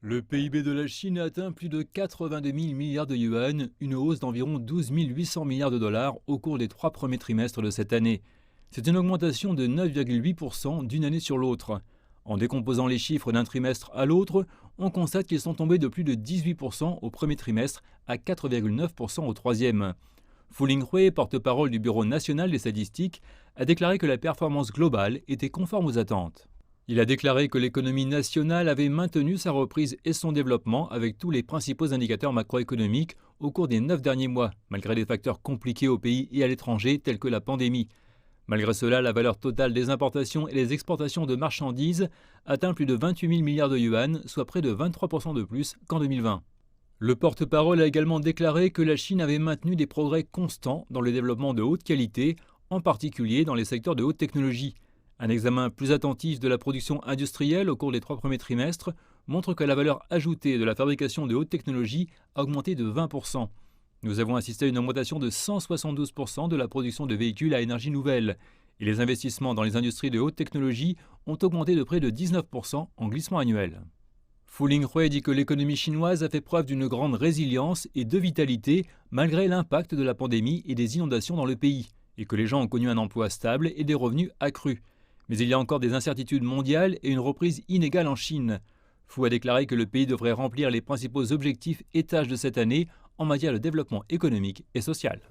Le PIB de la Chine a atteint plus de 82 000 milliards de yuan, une hausse d'environ 12 800 milliards de dollars au cours des 3 premiers trimestres de cette année. C'est une augmentation de 9,8% d'une année sur l'autre. En décomposant les chiffres d'un trimestre à l'autre, on constate qu'ils sont tombés de plus de 18% au premier trimestre à 4,9% au troisième. Fu Linghui, porte-parole du Bureau national des statistiques, a déclaré que la performance globale était conforme aux attentes. Il a déclaré que l'économie nationale avait maintenu sa reprise et son développement avec tous les principaux indicateurs macroéconomiques au cours des 9 derniers mois, malgré des facteurs compliqués au pays et à l'étranger tels que la pandémie. Malgré cela, la valeur totale des importations et des exportations de marchandises atteint plus de 28 000 milliards de yuan, soit près de 23% de plus qu'en 2020. Le porte-parole a également déclaré que la Chine avait maintenu des progrès constants dans le développement de haute qualité, en particulier dans les secteurs de haute technologie. Un examen plus attentif de la production industrielle au cours des 3 premiers trimestres montre que la valeur ajoutée de la fabrication de haute technologie a augmenté de 20%. Nous avons assisté à une augmentation de 172% de la production de véhicules à énergie nouvelle. Et les investissements dans les industries de haute technologie ont augmenté de près de 19% en glissement annuel. Fu Linghui dit que l'économie chinoise a fait preuve d'une grande résilience et de vitalité malgré l'impact de la pandémie et des inondations dans le pays, et que les gens ont connu un emploi stable et des revenus accrus. Mais il y a encore des incertitudes mondiales et une reprise inégale en Chine. Fu a déclaré que le pays devrait remplir les principaux objectifs et tâches de cette année en matière de développement économique et social.